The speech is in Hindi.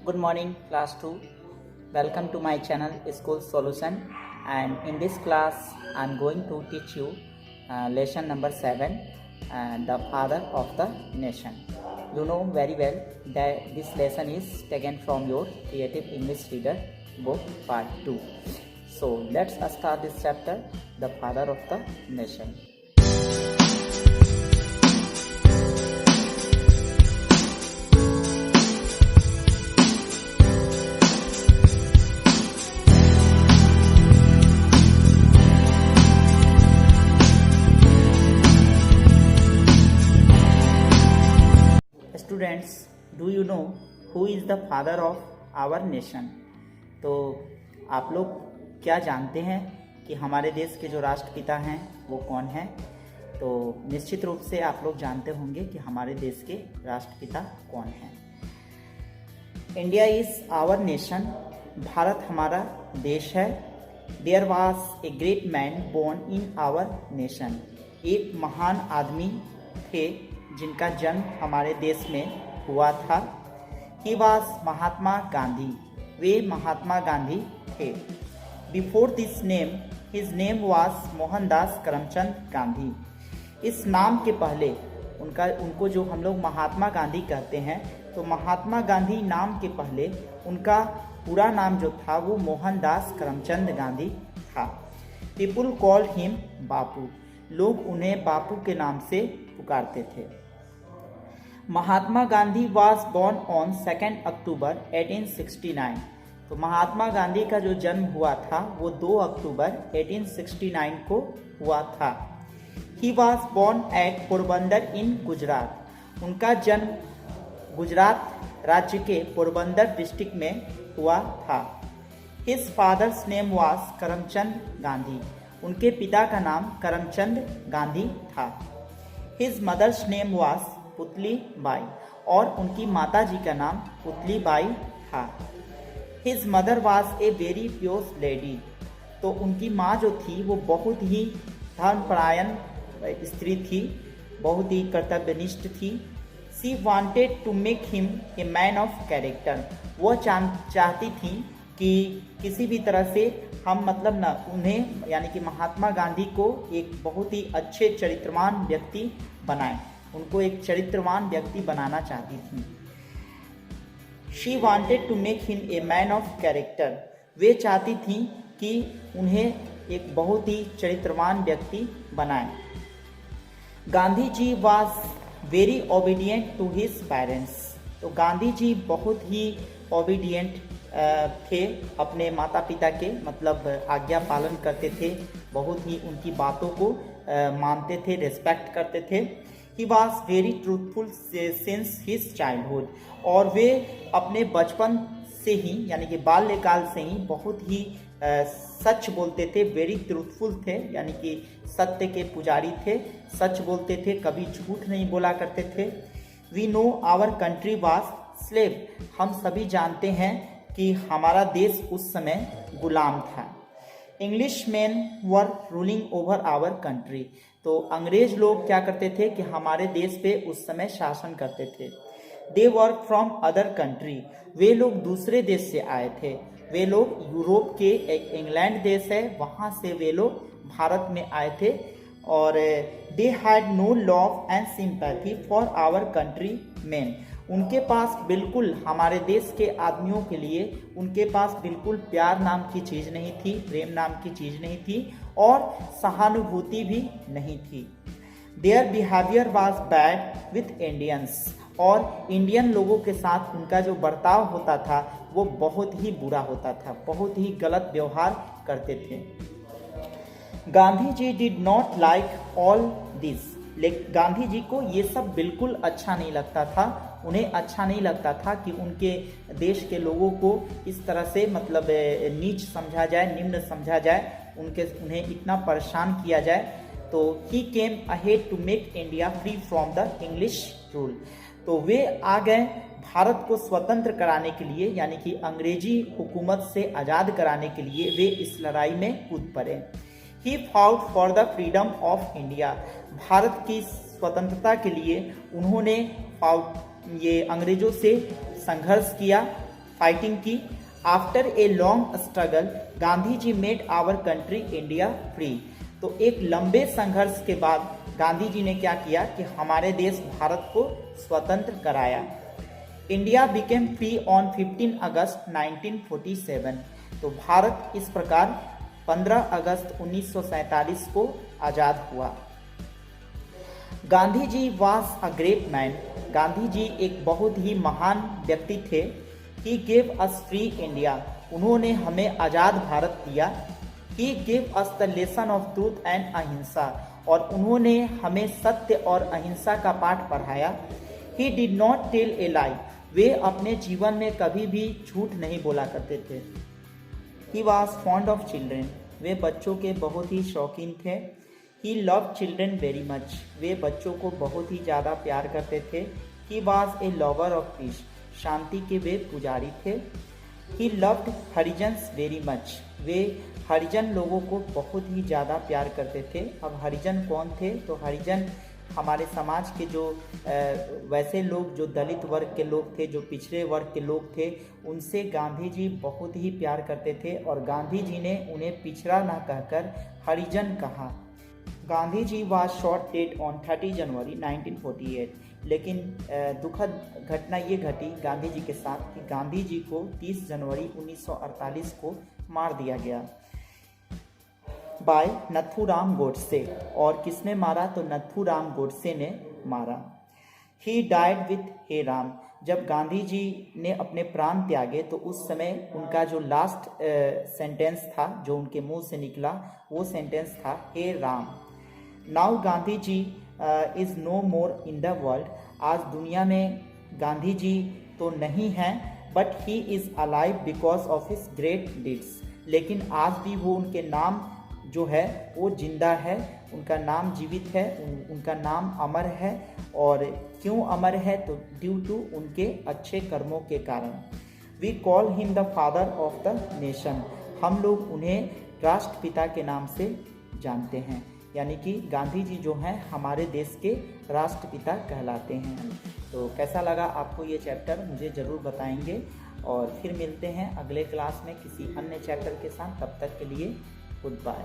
Good morning, class 2. Welcome to my channel School Solution, and in this class I am going to teach you lesson number 7, the father of the nation. You know very well that this lesson is taken from your Creative English Reader book part 2. So let's start this chapter, the father of the nation. Students, do you know who is the father of our nation? तो आप लोग क्या जानते हैं कि हमारे देश के जो राष्ट्रपिता हैं वो कौन हैं? तो निश्चित रूप से आप लोग जानते होंगे कि हमारे देश के राष्ट्रपिता कौन हैं। India is our nation, Bharat हमारा देश है। There was a great man born in our nation, एक महान आदमी थे जिनका जन्म हमारे देश में हुआ था। ही वॉज महात्मा गांधी, वे महात्मा गांधी थे। Before this name his name was Mohandas Karamchand Gandhi. इस नाम के पहले उनको जो हम लोग महात्मा गांधी कहते हैं, तो महात्मा गांधी नाम के पहले उनका पूरा नाम जो था वो मोहनदास करमचंद गांधी था। पीपुल कॉल्ड हिम बापू, लोग उन्हें बापू के नाम से पुकारते थे। Mahatma Gandhi was born on 2 अक्टूबर 1869। तो महात्मा गांधी का जो जन्म हुआ था वो 2 अक्टूबर 1869 को हुआ था। He was born at Porbandar in Gujarat. उनका जन्म गुजरात राज्य के पोरबंदर डिस्ट्रिक्ट में हुआ था। His father's name was Karamchand Gandhi. उनके पिता का नाम करमचंद गांधी था। His mother's name was Putli Bai, और उनकी माता जी का नाम पुतली बाई था। His mother was a very pious lady. तो उनकी माँ जो थी वो बहुत ही धर्मपरायण स्त्री थी, बहुत ही कर्तव्यनिष्ठ थी। She wanted to make him a man of character. वो चाहती थी कि किसी भी तरह से हम उन्हें यानी कि महात्मा गांधी को एक बहुत ही अच्छे चरित्रवान व्यक्ति बनाएं, उनको एक चरित्रवान व्यक्ति बनाना चाहती थी। She wanted to make him a man of character. वे चाहती थी कि उन्हें एक बहुत ही चरित्रवान व्यक्ति बनाएं। Gandhi ji was very obedient to his parents. तो गांधी जी बहुत ही ओबीडियंट थे अपने माता पिता के, आज्ञा पालन करते थे, बहुत ही उनकी बातों को मानते थे, रिस्पेक्ट करते थे। He was very truthful since his childhood. और वे अपने बचपन से ही यानी कि बाल्यकाल से ही बहुत ही सच बोलते थे। वेरी ट्रूथफुल थे, यानी कि सत्य के पुजारी थे, सच बोलते थे, कभी झूठ नहीं बोला करते थे। We know our country was slave. हम सभी जानते हैं कि हमारा देश उस समय गुलाम था। English man were ruling over our country. तो अंग्रेज लोग क्या करते थे कि हमारे देश पे उस समय शासन करते थे। दे वर फ्रॉम अदर कंट्री। वे लोग दूसरे देश से आए थे। वे लोग यूरोप के, एक इंग्लैंड देश है वहाँ से वे लोग भारत में आए थे। और they had no love and sympathy for our country man. उनके पास बिल्कुल हमारे देश के आदमियों के लिए उनके पास बिल्कुल प्यार नाम की चीज़ नहीं थी, प्रेम नाम की चीज़ नहीं थी, और सहानुभूति भी नहीं थी। Their behaviour was bad with Indians. और इंडियन लोगों के साथ उनका जो बर्ताव होता था वो बहुत ही बुरा होता था, बहुत ही गलत व्यवहार करते थे। Gandhi ji did not like all this. लेकिन गांधी जी को ये सब बिल्कुल अच्छा नहीं लगता था। उन्हें अच्छा नहीं लगता था कि उनके देश के लोगों को इस तरह से नीच समझा जाए, निम्न समझा जाए, उन्हें इतना परेशान किया जाए। तो he came ahead to make India free from the English rule. तो वे आ गए भारत को स्वतंत्र कराने के लिए, यानी कि अंग्रेजी हुकूमत से आज़ाद कराने के लिए वे इस लड़ाई में कूद पड़े। He fought for the freedom of India. Bharat की स्वतंत्रता के लिए उन्होंने ये अंग्रेजों से संघर्ष किया। फाइटिंग की। After a long struggle Gandhi ji made our country India free. तो एक लंबे संघर्ष के बाद गांधी जी ने क्या किया कि हमारे देश भारत को स्वतंत्र कराया। इंडिया बिकेम फ्री ऑन 15 अगस्त 1947। तो भारत इस प्रकार 15 अगस्त 1947 को आज़ाद हुआ। Gandhi ji was a great man. Gandhi ji एक बहुत ही महान व्यक्ति थे। He gave us free India. उन्होंने हमें आज़ाद भारत दिया। He gave us the lesson of truth and ahimsa. और उन्होंने हमें सत्य और अहिंसा का पाठ पढ़ाया। He did not tell a lie. वे अपने जीवन में कभी भी झूठ नहीं बोला करते थे। He was fond of children. वे बच्चों के बहुत ही शौकीन थे। He love children very much. वे बच्चों को बहुत ही ज़्यादा प्यार करते थे। He was a lover of peace. शांति के वे पुजारी थे। He loved Harijans very much. वे हरिजन लोगों को बहुत ही ज़्यादा प्यार करते थे। अब हरिजन कौन थे? तो हरिजन हमारे समाज के जो वैसे लोग जो दलित वर्ग के लोग थे, जो पिछड़े वर्ग के लोग थे, उनसे गांधी जी बहुत ही प्यार करते थे और गांधी जी ने उन्हें पिछड़ा ना कहकर हरिजन कहा। Gandhi ji was shot dead on 30 जनवरी 1948। लेकिन दुखद घटना ये घटी गांधी जी के साथ कि गांधी जी को 30 जनवरी 1948 को मार दिया गया बाय नथुराम गोडसे। और किसने मारा? तो नथुराम गोडसे ने मारा। ही डाइड विथ हे राम। जब गांधी जी ने अपने प्राण त्यागे तो उस समय उनका जो लास्ट सेंटेंस था, जो उनके मुंह से निकला, वो सेंटेंस था हे Ram. Now Gandhi ji is no more in the world. आज दुनिया में गांधी जी तो नहीं हैं, but he is alive because of his great deeds. लेकिन आज भी वो उनके नाम जो है वो जिंदा है, उनका नाम जीवित है, उनका नाम अमर है। और क्यों अमर है? तो ड्यू टू उनके अच्छे कर्मों के कारण। We call him the father of the nation. हम लोग उन्हें राष्ट्रपिता के नाम से जानते हैं। यानी कि गांधी जी जो हैं हमारे देश के राष्ट्रपिता कहलाते हैं। तो कैसा लगा आपको ये चैप्टर, मुझे ज़रूर बताएंगे। और फिर मिलते हैं अगले क्लास में किसी अन्य चैप्टर के साथ। तब तक के लिए गुड बाय।